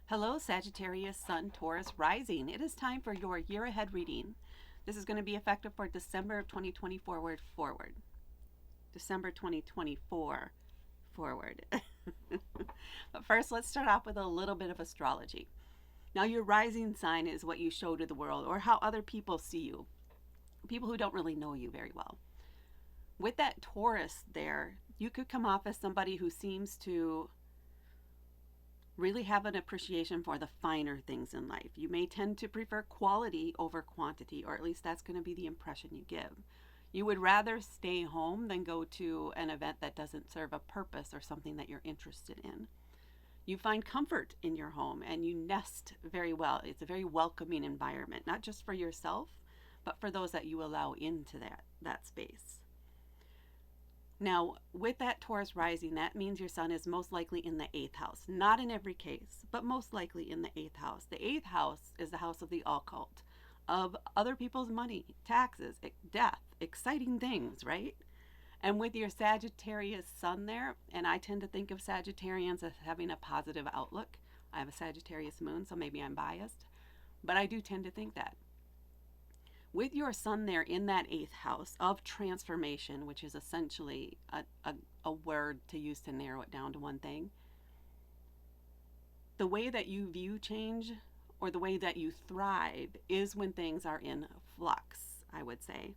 Hello, Sagittarius Sun, Taurus Rising. It is time for your year ahead reading. This is going to be effective for December of 2024 forward. December 2024 forward. But first, let's start off with a little bit of astrology. Now, your rising sign is what you show to the world or how other people see you, people who don't really know you very well. With that Taurus there, you could come off as somebody who seems to really have an appreciation for the finer things in life. You may tend to prefer quality over quantity, or at least that's going to be the impression you give. You would rather stay home than go to an event that doesn't serve a purpose or something that you're interested in. You find comfort in your home and you nest very well. It's a very welcoming environment, not just for yourself, but for those that you allow into that space. Now, with that Taurus rising, that means your sun is most likely in the 8th house. Not in every case, but most likely in the 8th house. The 8th house is the house of the occult, of other people's money, taxes, death, exciting things, right? And with your Sagittarius sun there, and I tend to think of Sagittarians as having a positive outlook. I have a Sagittarius moon, so maybe I'm biased, but I do tend to think that. With your sun there in that 8th house of transformation, which is essentially a word to use to narrow it down to one thing, the way that you view change or the way that you thrive is when things are in flux, I would say.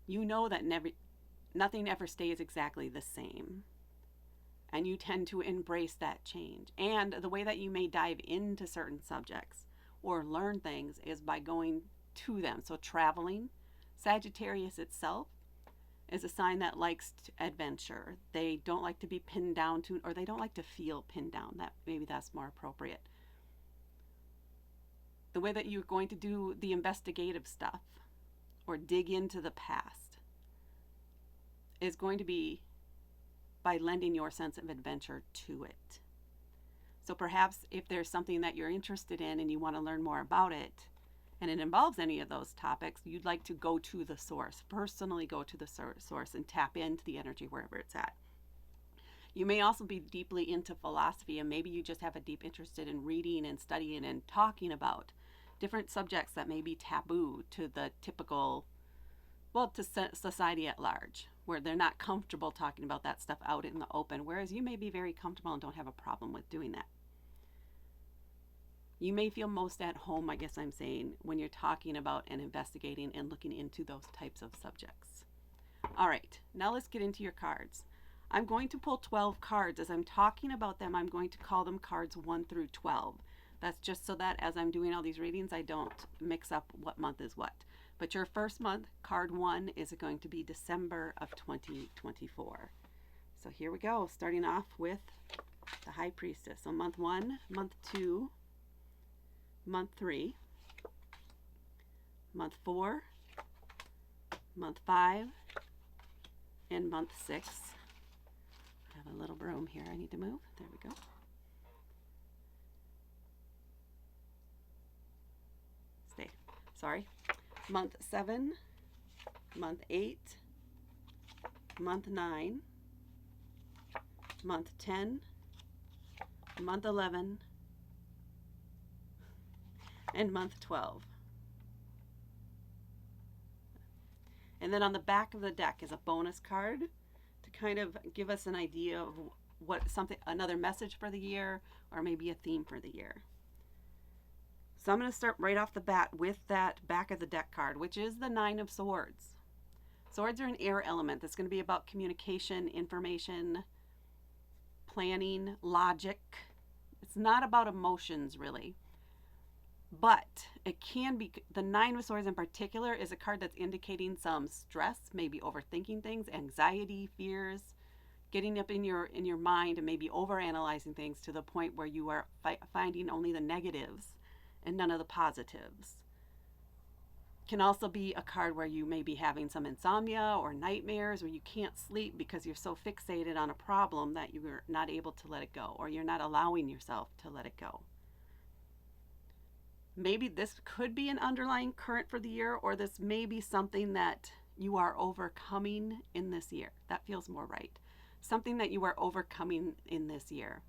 You know that nothing ever stays exactly the same. And you tend to embrace that change. And the way that you may dive into certain subjects or learn things is by going to them. So traveling. Sagittarius itself is a sign that likes adventure. They don't like to be pinned down to, or they don't like to feel pinned down. Maybe that's more appropriate. The way that you're going to do the investigative stuff or dig into the past is going to be by lending your sense of adventure to it. So perhaps if there's something that you're interested in and you want to learn more about it, and it involves any of those topics, you'd like to go to the source, personally go to the source and tap into the energy wherever it's at. You may also be deeply into philosophy, and maybe you just have a deep interest in reading and studying and talking about different subjects that may be taboo to the typical, well, to society at large, where they're not comfortable talking about that stuff out in the open, whereas you may be very comfortable and don't have a problem with doing that. You may feel most at home, I guess I'm saying, when you're talking about and investigating and looking into those types of subjects. All right, now let's get into your cards. I'm going to pull 12 cards. As I'm talking about them, I'm going to call them cards 1 through 12. That's just so that as I'm doing all these readings, I don't mix up what month is what. But your first month, card 1, is going to be December of 2024. So here we go, starting off with the High Priestess. So month 1, month 2, month 3, month 4, month 5, and month 6. I have a little broom here I need to move. There we go. Stay. Sorry. Month 7, month 8, month 9, month 10, month 11, and month 12. And then on the back of the deck is a bonus card to kind of give us an idea of what another message for the year, or maybe a theme for the year. So I'm going to start right off the bat with that back of the deck card, which is the 9 of Swords. Swords are an air element that's going to be about communication, information, planning, logic. It's not about emotions, really. But it can be, the 9 of Swords in particular is a card that's indicating some stress, maybe overthinking things, anxiety, fears, getting up in your mind and maybe overanalyzing things to the point where you are finding only the negatives and none of the positives. Can also be a card where you may be having some insomnia or nightmares, where you can't sleep because you're so fixated on a problem that you're not able to let it go, or you're not allowing yourself to let it go. Maybe this could be an underlying current for the year, or this may be something that you are overcoming in this year. That feels more right. Something that you are overcoming in this year.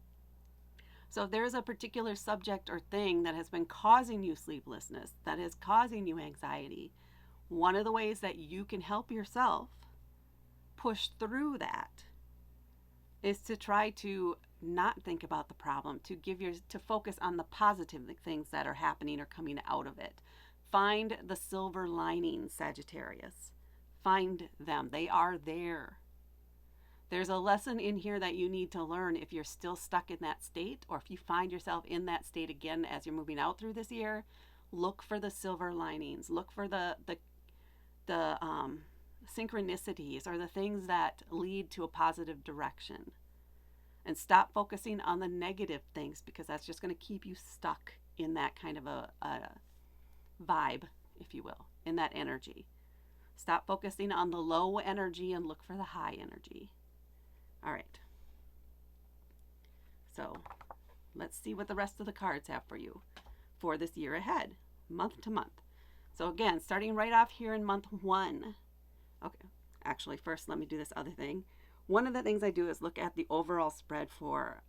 So if there's a particular subject or thing that has been causing you sleeplessness, that is causing you anxiety, one of the ways that you can help yourself push through that is to try to not think about the problem, to focus on the positive things that are happening or coming out of it. Find the silver linings, Sagittarius. Find them. They are there. There's a lesson in here that you need to learn if you're still stuck in that state, or if you find yourself in that state again as you're moving out through this year. Look for the silver linings. Look for the synchronicities, or the things that lead to a positive direction. And stop focusing on the negative things, because that's just going to keep you stuck in that kind of a vibe, if you will, in that energy. Stop focusing on the low energy and look for the high energy. All right. So let's see what the rest of the cards have for you for this year ahead, month to month. So again, starting right off here in month 1. Okay, actually, first let me do this other thing. One of the things I do is look at the overall spread for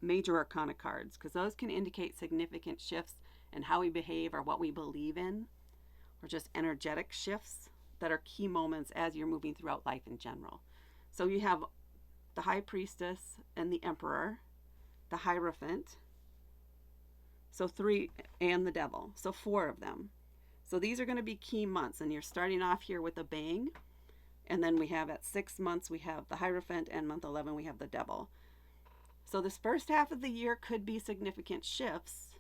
major arcana cards, because those can indicate significant shifts in how we behave or what we believe in, or just energetic shifts that are key moments as you're moving throughout life in general. So you have the High Priestess and the Emperor, the Hierophant, so 3, and the Devil, so 4 of them. So these are going to be key months, and you're starting off here with a bang. And then we have at 6 months, we have the Hierophant, and month 11, we have the Devil. So this first half of the year could be significant shifts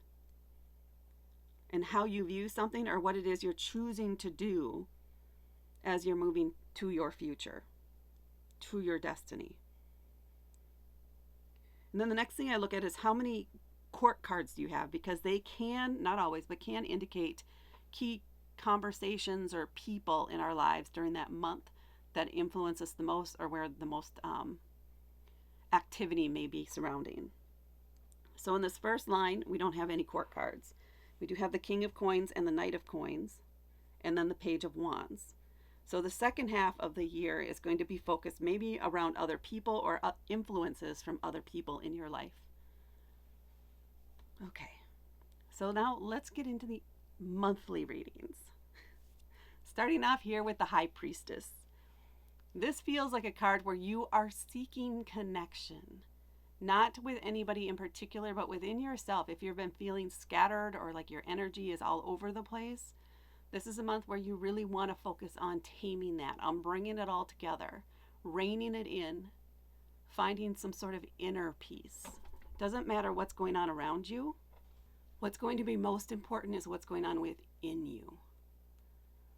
in how you view something, or what it is you're choosing to do as you're moving to your future, to your destiny. And then the next thing I look at is how many court cards do you have, because they can, not always, but can indicate key conversations or people in our lives during that month that influence us the most, or where the most activity may be surrounding. So in this first line, we don't have any court cards. We do have the King of Coins and the Knight of Coins, and then the Page of Wands. So the second half of the year is going to be focused maybe around other people, or influences from other people in your life. Okay, so now let's get into the monthly readings. Starting off here with the High Priestess. This feels like a card where you are seeking connection, not with anybody in particular, but within yourself. If you've been feeling scattered, or like your energy is all over the place, this is a month where you really want to focus on taming that, on bringing it all together, reining it in, finding some sort of inner peace. Doesn't matter what's going on around you. What's going to be most important is what's going on within you.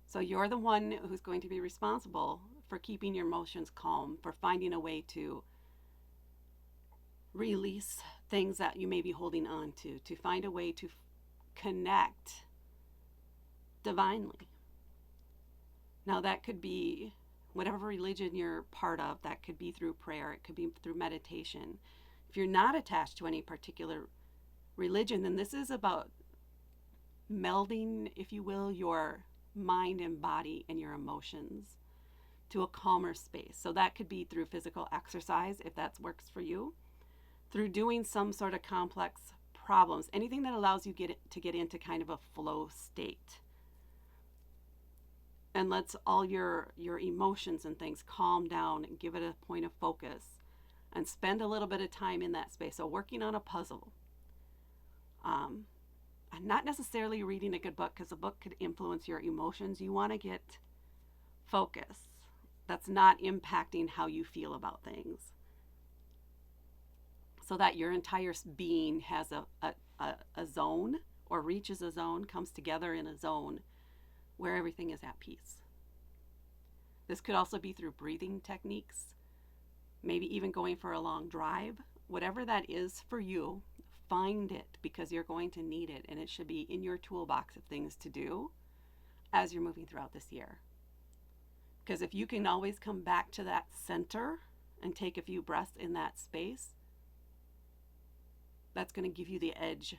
So you're the one who's going to be responsible for keeping your emotions calm, for finding a way to release things that you may be holding on to find a way to connect divinely. Now that could be whatever religion you're part of. That could be through prayer. It could be through meditation. If you're not attached to any particular religion, then this is about melding, if you will, your mind and body and your emotions to a calmer space. So that could be through physical exercise, if that works for you, through doing some sort of complex problems, anything that allows you to get into kind of a flow state, and lets all your emotions and things calm down and give it a point of focus, and spend a little bit of time in that space. So working on a puzzle, and not necessarily reading a good book, because a book could influence your emotions. You want to get focus that's not impacting how you feel about things, so that your entire being has a zone, or reaches a zone, comes together in a zone where everything is at peace. This could also be through breathing techniques, maybe even going for a long drive. Whatever that is for you, find it, because you're going to need it, and it should be in your toolbox of things to do as you're moving throughout this year. Because if you can always come back to that center and take a few breaths in that space, that's going to give you the edge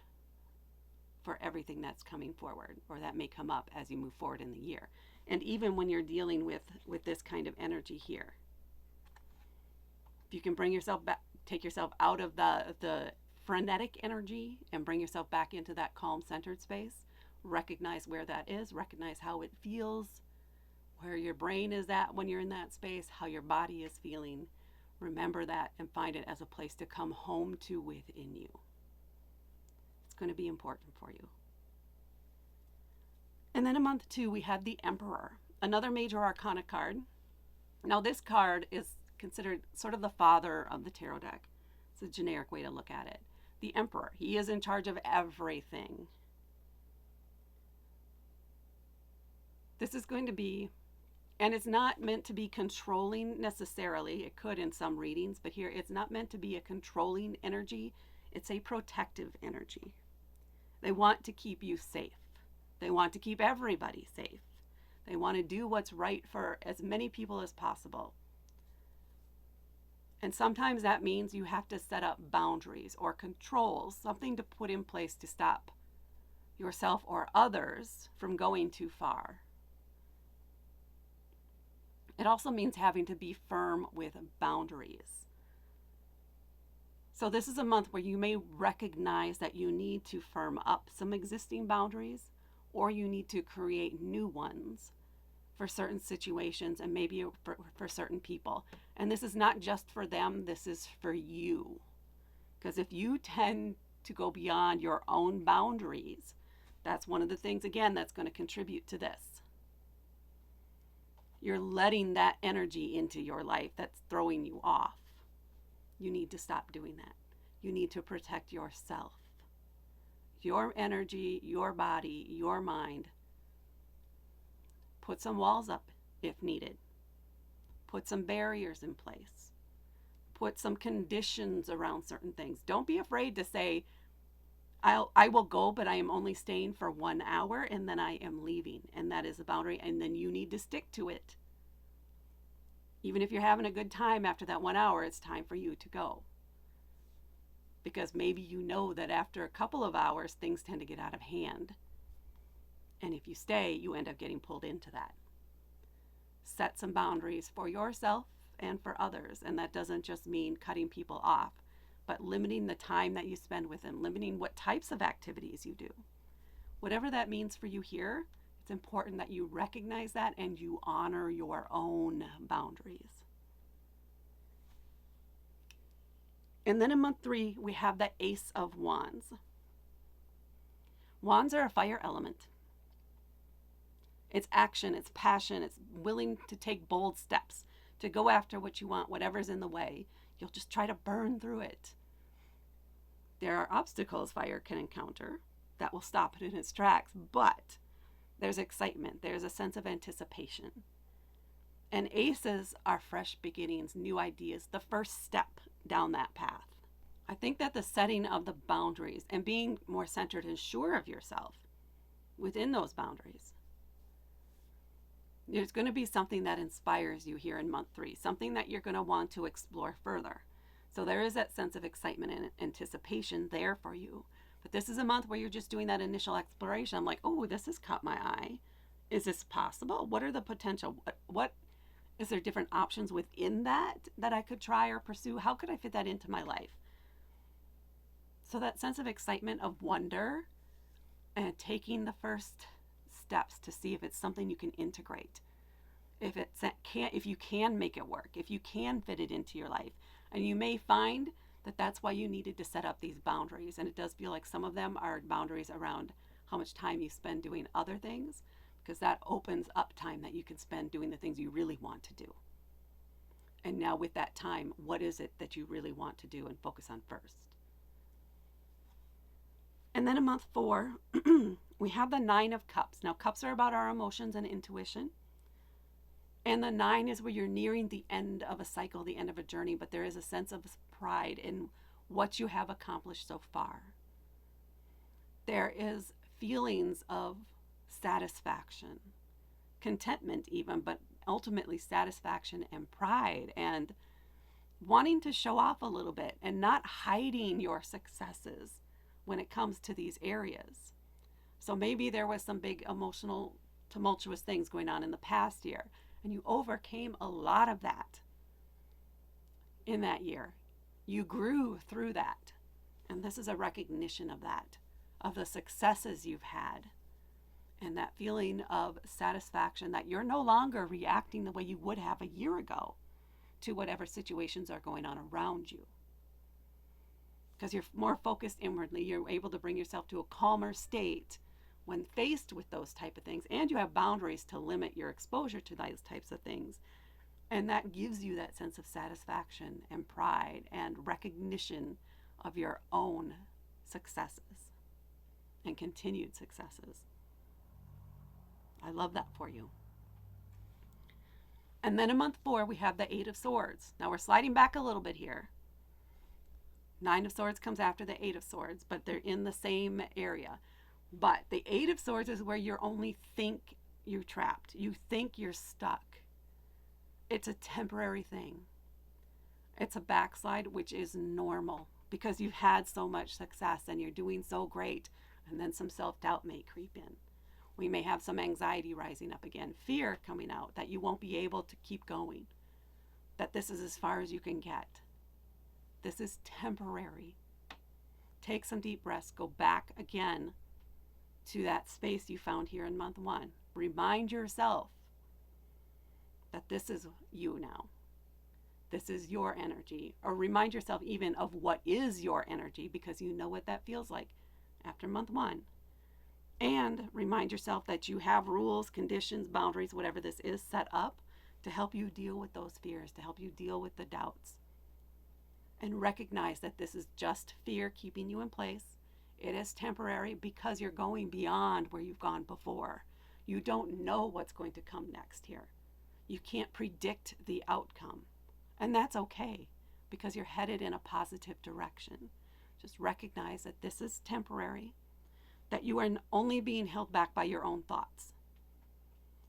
for everything that's coming forward, or that may come up as you move forward in the year. And even when you're dealing with this kind of energy here, if you can bring yourself back, take yourself out of the frenetic energy and bring yourself back into that calm, centered space. Recognize where that is, recognize how it feels, where your brain is at when you're in that space, how your body is feeling. Remember that and find it as a place to come home to within you. It's going to be important for you. And then in month 2, we had the Emperor, another major arcana card. Now, this card is considered sort of the father of the tarot deck. It's a generic way to look at it. The Emperor, he is in charge of everything. This is going to be, and it's not meant to be controlling necessarily. It could in some readings, but here it's not meant to be a controlling energy. It's a protective energy. They want to keep you safe. They want to keep everybody safe. They want to do what's right for as many people as possible. And sometimes that means you have to set up boundaries or controls, something to put in place to stop yourself or others from going too far. It also means having to be firm with boundaries. So this is a month where you may recognize that you need to firm up some existing boundaries, or you need to create new ones for certain situations and maybe for certain people. And this is not just for them, this is for you. Because if you tend to go beyond your own boundaries, that's one of the things, again, that's going to contribute to this. You're letting that energy into your life that's throwing you off. You need to stop doing that. You need to protect yourself, your energy, your body, your mind. Put some walls up if needed. Put some barriers in place. Put some conditions around certain things. Don't be afraid to say, I will go, but I am only staying for 1 hour and then I am leaving. And that is a boundary, and then you need to stick to it. Even if you're having a good time after that 1 hour, it's time for you to go. Because maybe you know that after a couple of hours, things tend to get out of hand. And if you stay, you end up getting pulled into that. Set some boundaries for yourself and for others. And that doesn't just mean cutting people off, but limiting the time that you spend with them, limiting what types of activities you do. Whatever that means for you here, it's important that you recognize that and you honor your own boundaries. And then in month 3, we have the Ace of Wands. Wands are a fire element. It's action, it's passion, it's willing to take bold steps, to go after what you want, whatever's in the way. You'll just try to burn through it. There are obstacles fire can encounter that will stop it in its tracks, but there's excitement, there's a sense of anticipation. And aces are fresh beginnings, new ideas, the first step down that path. I think that the setting of the boundaries and being more centered and sure of yourself within those boundaries, there's going to be something that inspires you here in month 3, something that you're going to want to explore further. So there is that sense of excitement and anticipation there for you. But this is a month where you're just doing that initial exploration. I'm like, oh, this has caught my eye. Is this possible? What are the potential? What is there different options within that I could try or pursue? How could I fit that into my life? So that sense of excitement, of wonder, and taking the first steps to see if it's something you can integrate. If you can make it work, if you can fit it into your life. And you may find that that's why you needed to set up these boundaries. And it does feel like some of them are boundaries around how much time you spend doing other things, because that opens up time that you can spend doing the things you really want to do. And now with that time, what is it that you really want to do and focus on first? And then in month 4, we have the 9 of Cups. Now, cups are about our emotions and intuition. And the 9 is where you're nearing the end of a cycle, the end of a journey, but there is a sense of pride in what you have accomplished so far. There is feelings of satisfaction, contentment even, but ultimately satisfaction and pride, and wanting to show off a little bit and not hiding your successes when it comes to these areas. So maybe there was some big emotional, tumultuous things going on in the past year, and you overcame a lot of that in that year. You grew through that. And this is a recognition of that, of the successes you've had, and that feeling of satisfaction that you're no longer reacting the way you would have a year ago to whatever situations are going on around you. Because you're more focused inwardly, you're able to bring yourself to a calmer state when faced with those type of things, and you have boundaries to limit your exposure to those types of things. And that gives you that sense of satisfaction and pride and recognition of your own successes and continued successes. I love that for you. And then in month 4, we have the 8 of Swords. Now we're sliding back a little bit here. 9 of Swords comes after the 8 of Swords, but they're in the same area. But the 8 of Swords is where you only think you're trapped. You think you're stuck. It's a temporary thing. It's a backslide, which is normal because you've had so much success and you're doing so great. And then some self-doubt may creep in. We may have some anxiety rising up again, fear coming out that you won't be able to keep going, that this is as far as you can get. This is temporary. Take some deep breaths. Go back again to that space you found here in month 1. Remind yourself that this is you now. This is your energy. Or remind yourself even of what is your energy, because you know what that feels like after month 1. And remind yourself that you have rules, conditions, boundaries, whatever this is, set up to help you deal with those fears, to help you deal with the doubts. And recognize that this is just fear keeping you in place. It is temporary because you're going beyond where you've gone before. You don't know what's going to come next here. You can't predict the outcome. And that's okay because you're headed in a positive direction. Just recognize that this is temporary, that you are only being held back by your own thoughts.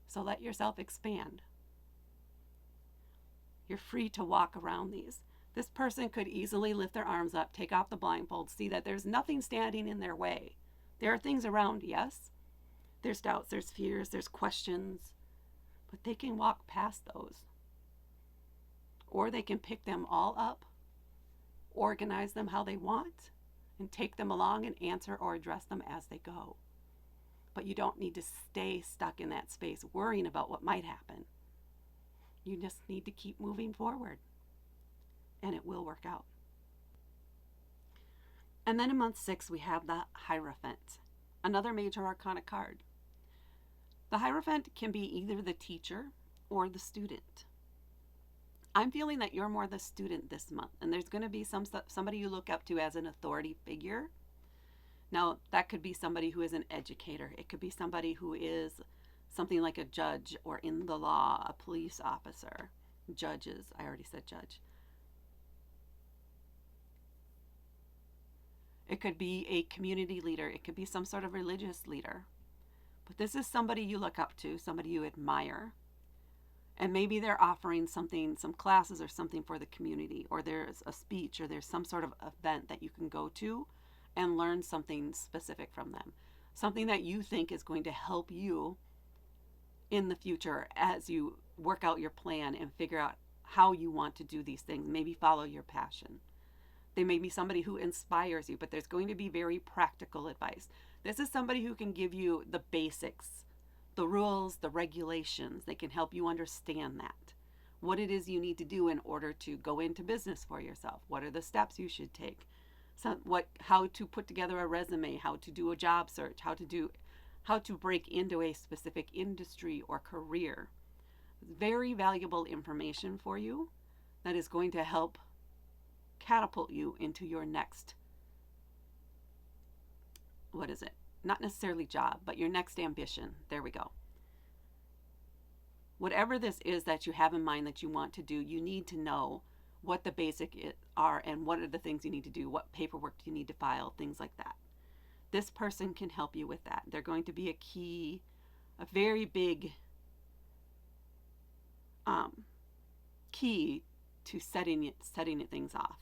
So let yourself expand. You're free to walk around these. This person could easily lift their arms up, take off the blindfold, see that there's nothing standing in their way. There are things around, yes. There's doubts, there's fears, there's questions, but they can walk past those. Or they can pick them all up, organize them how they want, and take them along and answer or address them as they go. But you don't need to stay stuck in that space worrying about what might happen. You just need to keep moving forward, and it will work out. And then in month 6, we have the Hierophant, another major arcana card. The Hierophant can be either the teacher or the student. I'm feeling that you're more the student this month, and there's going to be somebody you look up to as an authority figure. Now, that could be somebody who is an educator. It could be somebody who is something like a judge or in the law, a police officer, judges. I already said judge. It could be a community leader. It could be some sort of religious leader. But this is somebody you look up to, somebody you admire. And maybe they're offering something, some classes or something for the community, or there's a speech, or there's some sort of event that you can go to and learn something specific from them. Something that you think is going to help you in the future as you work out your plan and figure out how you want to do these things. Maybe follow your passion. They may be somebody who inspires you, but there's going to be very practical advice. This is somebody who can give you the basics, the rules, the regulations. They can help you understand that. What it is you need to do in order to go into business for yourself. What are the steps you should take? How to put together a resume, how to do a job search, how to break into a specific industry or career. Very valuable information for you that is going to help catapult you into your next, not necessarily job, but your next ambition. There we go. Whatever this is that you have in mind that you want to do, you need to know what the basic are and what are the things you need to do, what paperwork do you need to file, things like that. This person can help you with that. They're going to be a very big key to setting things off,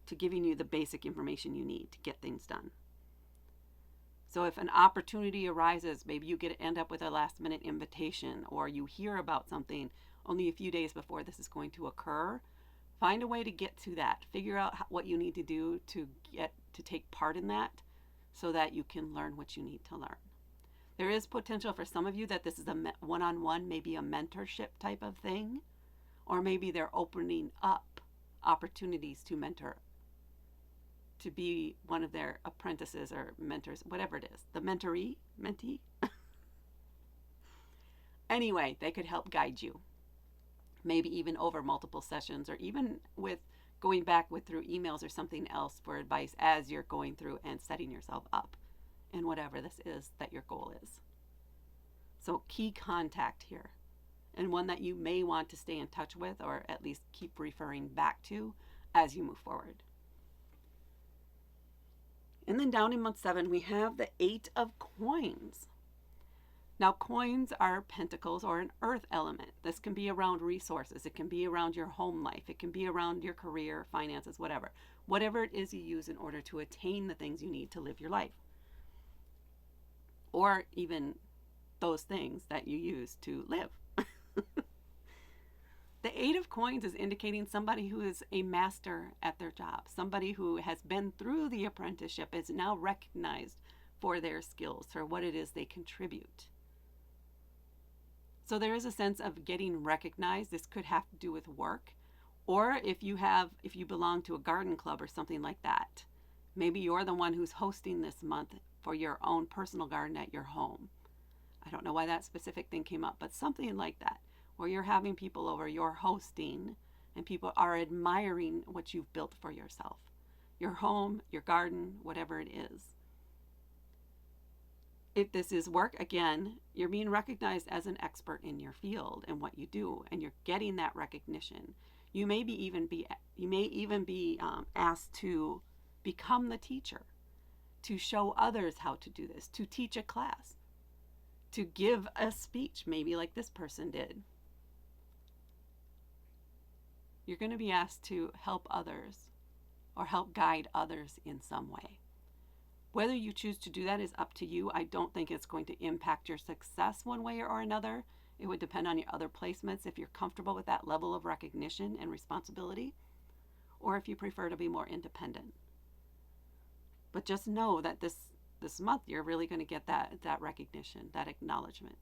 to giving you the basic information you need to get things done. So if an opportunity arises, maybe you end up with a last minute invitation, or you hear about something only a few days before this is going to occur, find a way to get to that. Figure out what you need to do to get to take part in that so that you can learn what you need to learn. There is potential for some of you that this is a one-on-one, maybe a mentorship type of thing, or maybe they're opening up opportunities to mentor, to be one of their apprentices or mentors, whatever it is. The mentee. Anyway, they could help guide you, maybe even over multiple sessions, or even with going back through emails or something else for advice as you're going through and setting yourself up in whatever this is that your goal is. So key contact here, and one that you may want to stay in touch with, or at least keep referring back to as you move forward. And then down in month 7, we have the 8 of Coins. Now, coins are pentacles or an earth element. This can be around resources. It can be around your home life. It can be around your career, finances, whatever. Whatever it is you use in order to attain the things you need to live your life. Or even those things that you use to live. The 8 of Coins is indicating somebody who is a master at their job. Somebody who has been through the apprenticeship, is now recognized for their skills, for what it is they contribute. So there is a sense of getting recognized. This could have to do with work, or if you belong to a garden club or something like that. Maybe you're the one who's hosting this month for your own personal garden at your home. I don't know why that specific thing came up, but something like that, where you're having people over, you're hosting, and people are admiring what you've built for yourself. Your home, your garden, whatever it is. If this is work, again, you're being recognized as an expert in your field and what you do, and you're getting that recognition. You may even be asked to become the teacher, to show others how to do this, to teach a class, to give a speech, maybe like this person did. You're going to be asked to help others or help guide others in some way. Whether you choose to do that is up to you. I don't think it's going to impact your success one way or another. It would depend on your other placements, if you're comfortable with that level of recognition and responsibility, or if you prefer to be more independent. But just know that this month you're really going to get that recognition, that acknowledgement.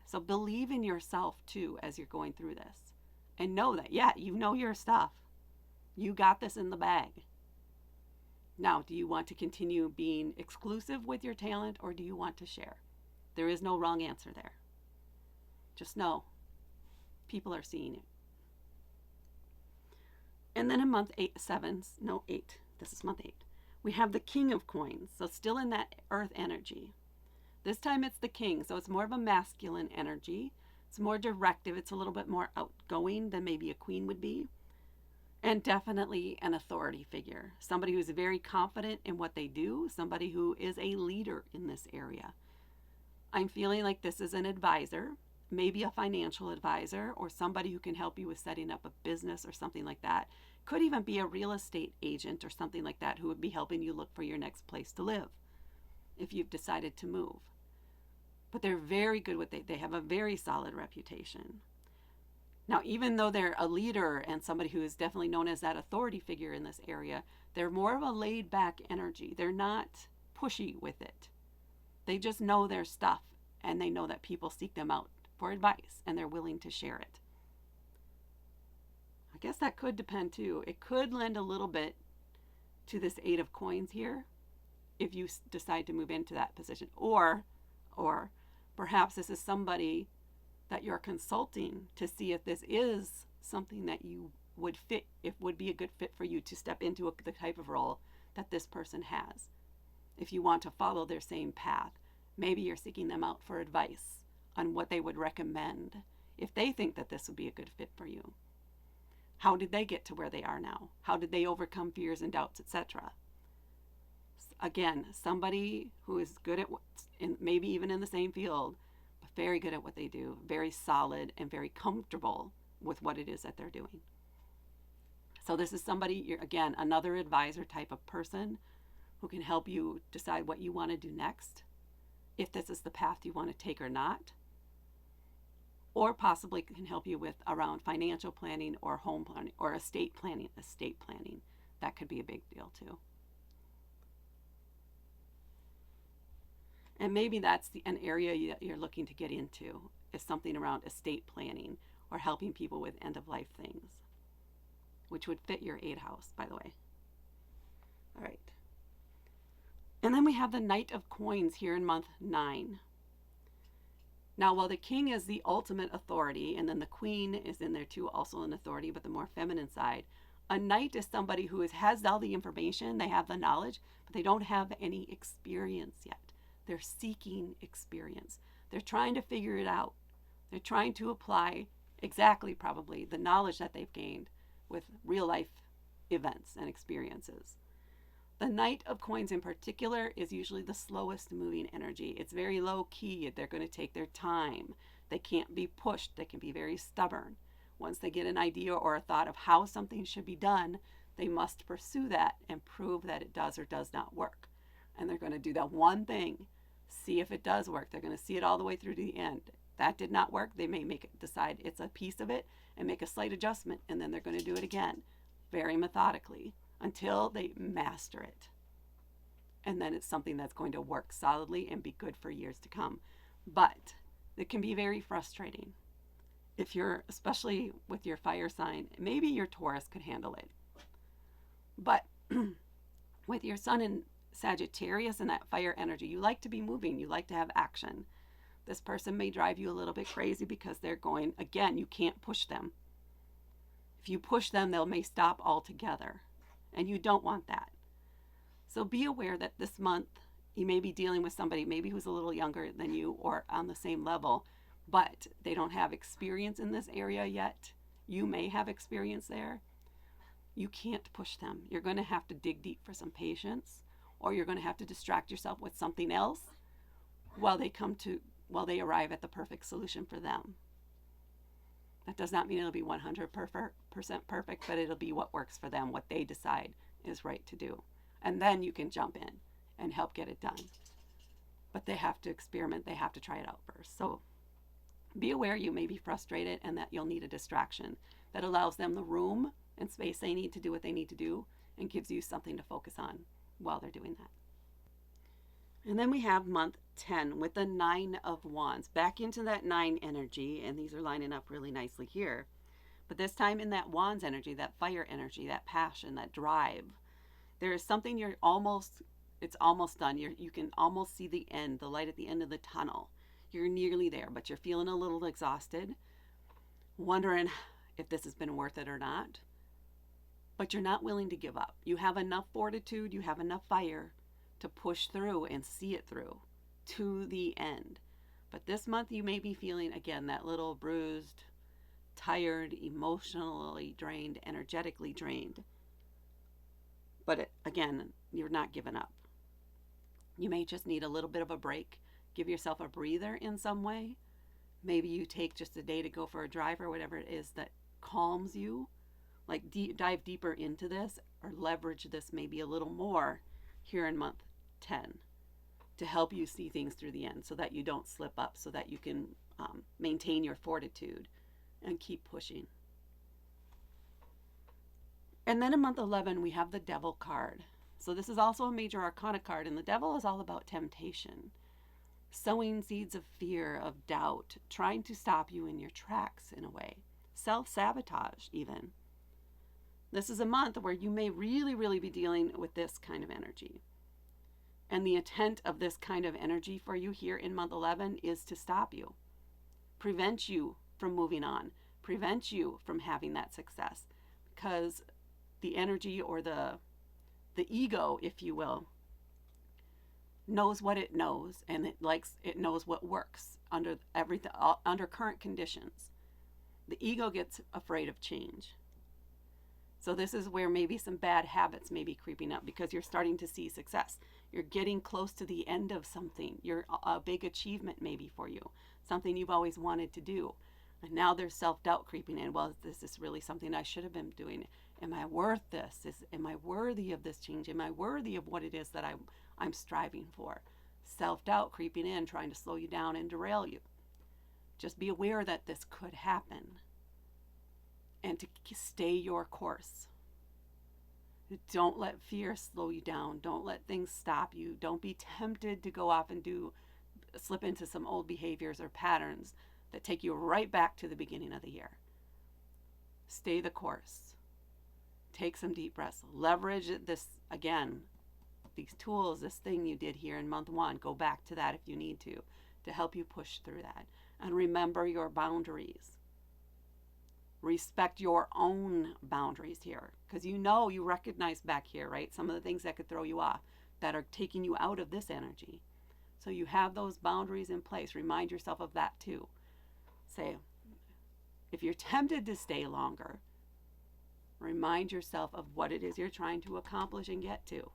So believe in yourself too as you're going through this. And know that, yeah, you know your stuff. You got this in the bag. Now, do you want to continue being exclusive with your talent, or do you want to share? There is no wrong answer there. Just know, people are seeing it. And then in month 8, this is month 8, we have the King of Coins. So still in that earth energy. This time it's the King, so it's more of a masculine energy. It's more directive. It's a little bit more outgoing than maybe a queen would be. And definitely an authority figure. Somebody who's very confident in what they do. Somebody who is a leader in this area. I'm feeling like this is an advisor, maybe a financial advisor, or somebody who can help you with setting up a business or something like that. Could even be a real estate agent or something like that who would be helping you look for your next place to live if you've decided to move. But they're very good with it. They have a very solid reputation. Now, even though they're a leader and somebody who is definitely known as that authority figure in this area, they're more of a laid-back energy. They're not pushy with it. They just know their stuff, and they know that people seek them out for advice, and they're willing to share it. I guess that could depend, too. It could lend a little bit to this 8 of Coins here if you decide to move into that position. Or perhaps this is somebody that you're consulting to see if this is something that you would fit, if would be a good fit for you to step into the type of role that this person has. If you want to follow their same path, maybe you're seeking them out for advice on what they would recommend if they think that this would be a good fit for you. How did they get to where they are now? How did they overcome fears and doubts, etc.? Again, somebody who is good at maybe even in the same field, very good at what they do, very solid and very comfortable with what it is that they're doing. So this is somebody, again, another advisor type of person who can help you decide what you want to do next, if this is the path you want to take or not, or possibly can help you with around financial planning or home planning or estate planning. That could be a big deal too. And maybe that's an area that you're looking to get into, is something around estate planning or helping people with end of life things, which would fit your 8th house, by the way. All right. And then we have the Knight of Coins here in month 9. Now, while the king is the ultimate authority, and then the queen is in there too, also an authority, but the more feminine side, a knight is somebody who has all the information, they have the knowledge, but they don't have any experience yet. They're seeking experience. They're trying to figure it out. They're trying to apply exactly, probably, the knowledge that they've gained with real life events and experiences. The Knight of Coins in particular is usually the slowest moving energy. It's very low key. They're going to take their time. They can't be pushed. They can be very stubborn. Once they get an idea or a thought of how something should be done, they must pursue that and prove that it does or does not work. And they're going to do that one thing, see if it does work. They're going to see it all the way through to the end. That did not work. They may decide it's a piece of it and make a slight adjustment, and then they're going to do it again, very methodically, until they master it. And then it's something that's going to work solidly and be good for years to come. But it can be very frustrating. If you're, especially with your fire sign, maybe your Taurus could handle it. But with your sun in Sagittarius and that fire energy, you like to be moving, you like to have action. This person may drive you a little bit crazy because they're going, again, you can't push them. If you push them, they may stop altogether. And you don't want that. So be aware that this month you may be dealing with somebody maybe who's a little younger than you or on the same level, but they don't have experience in this area yet. You may have experience there. You can't push them. You're going to have to dig deep for some patience, or you're going to have to distract yourself with something else while they arrive at the perfect solution for them. That does not mean it'll be 100% perfect, but it'll be what works for them, what they decide is right to do. And then you can jump in and help get it done. But they have to experiment. They have to try it out first. So be aware you may be frustrated and that you'll need a distraction that allows them the room and space they need to do what they need to do and gives you something to focus on while they're doing that. And then we have month 10 with the 9 of Wands. Back into that 9 energy, and these are lining up really nicely here. But this time in that Wands energy, that fire energy, that passion, that drive, there is something it's almost done. You can almost see the end, the light at the end of the tunnel. You're nearly there, but you're feeling a little exhausted, wondering if this has been worth it or not. But you're not willing to give up. You have enough fortitude, you have enough fire to push through and see it through to the end. But this month you may be feeling, again, that little bruised, tired, emotionally drained, energetically drained. But again, you're not giving up. You may just need a little bit of a break. Give yourself a breather in some way. Maybe you take just a day to go for a drive or whatever it is that calms you. Like dive deeper into this or leverage this maybe a little more here in month 10 to help you see things through the end so that you don't slip up, so that you can maintain your fortitude and keep pushing. And then in month 11, we have the Devil card. So this is also a major arcana card, and the Devil is all about temptation, sowing seeds of fear, of doubt, trying to stop you in your tracks in a way, self-sabotage even. This is a month where you may really, really be dealing with this kind of energy. And the intent of this kind of energy for you here in month 11 is to stop you, prevent you from moving on, prevent you from having that success, because the energy or the ego, if you will, knows what it knows, and it knows what works under current conditions. The ego gets afraid of change. So this is where maybe some bad habits may be creeping up because you're starting to see success. You're getting close to the end of something. A big achievement maybe for you, something you've always wanted to do. And now there's self-doubt creeping in. Well, is this really something I should have been doing? Am I worth this? Am I worthy of this change? Am I worthy of what it is that I'm striving for? Self-doubt creeping in, trying to slow you down and derail you. Just be aware that this could happen and to stay your course. Don't let fear slow you down. Don't let things stop you. Don't be tempted to go off and do slip into some old behaviors or patterns that take you right back to the beginning of the year. Stay the course. Take some deep breaths. Leverage this, again, these tools, this thing you did here in month 1. Go back to that if you need to help you push through that. And remember your boundaries. Respect your own boundaries here, because you recognize back here, right? Some of the things that could throw you off that are taking you out of this energy. So you have those boundaries in place. Remind yourself of that too. Say, if you're tempted to stay longer, remind yourself of what it is you're trying to accomplish and get to.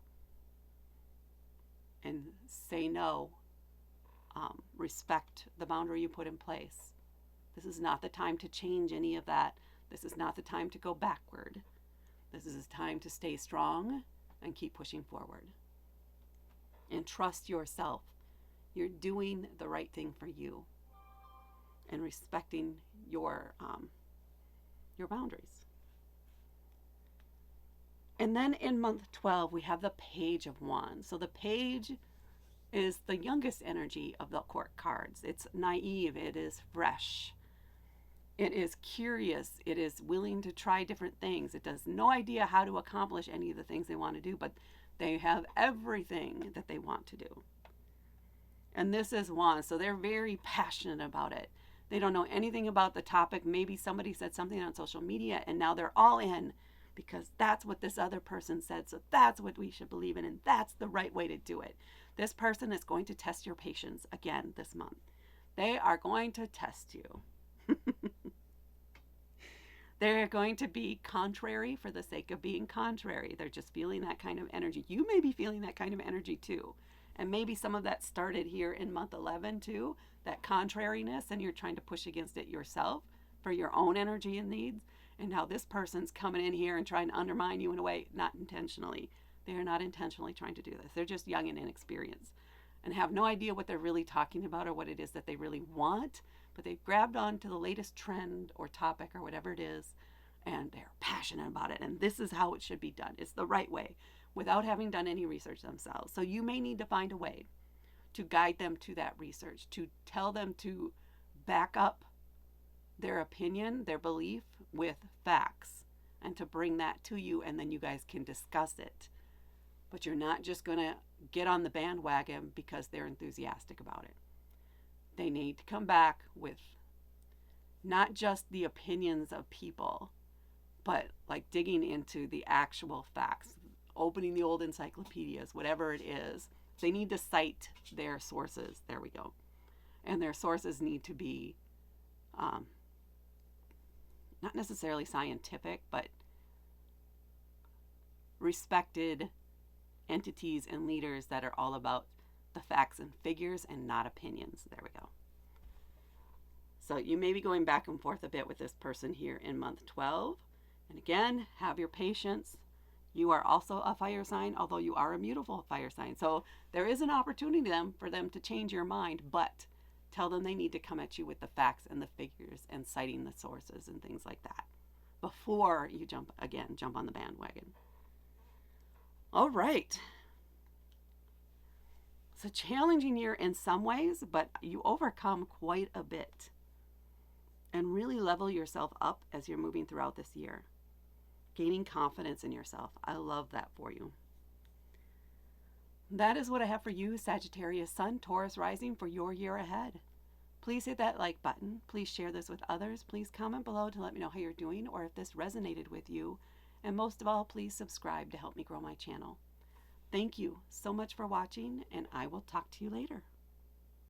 And say no. Respect the boundary you put in place. This is not the time to change any of that. This is not the time to go backward. This is time to stay strong and keep pushing forward. And trust yourself. You're doing the right thing for you. And respecting your boundaries. And then in month 12, we have the Page of Wands. So the Page is the youngest energy of the court cards. It's naive. It is fresh. It is curious. It is willing to try different things. It has no idea how to accomplish any of the things they want to do, but they have everything that they want to do. And this is Wands, so they're very passionate about it. They don't know anything about the topic. Maybe somebody said something on social media and now they're all in because that's what this other person said. So that's what we should believe in, and that's the right way to do it. This person is going to test your patience again this month. They are going to test you. They're going to be contrary for the sake of being contrary. They're just feeling that kind of energy. You may be feeling that kind of energy too. And maybe some of that started here in month 11 too, that contrariness, and you're trying to push against it yourself for your own energy and needs. And now this person's coming in here and trying to undermine you in a way, not intentionally. They are not intentionally trying to do this. They're just young and inexperienced and have no idea what they're really talking about or what it is that they really want. But they've grabbed on to the latest trend or topic or whatever it is, and they're passionate about it. And this is how it should be done. It's the right way without having done any research themselves. So you may need to find a way to guide them to that research, to tell them to back up their opinion, their belief with facts, and to bring that to you, and then you guys can discuss it. But you're not just going to get on the bandwagon because they're enthusiastic about it. They need to come back with not just the opinions of people, but like digging into the actual facts, opening the old encyclopedias, whatever it is. They need to cite their sources. There we go. And their sources need to be not necessarily scientific, but respected entities and leaders that are all about the facts and figures and not opinions. There we go. So you may be going back and forth a bit with this person here in month 12. And again, have your patience. You are also a fire sign, although you are a mutable fire sign. So there is an opportunity for them to change your mind, but tell them they need to come at you with the facts and the figures and citing the sources and things like that before you jump on the bandwagon. All right. It's a challenging year in some ways, but you overcome quite a bit and really level yourself up as you're moving throughout this year, gaining confidence in yourself. I love that for you. That is what I have for you, Sagittarius Sun, Taurus Rising, for your year ahead. Please hit that like button. Please share this with others. Please comment below to let me know how you're doing or if this resonated with you. And most of all, please subscribe to help me grow my channel. Thank you so much for watching, and I will talk to you later.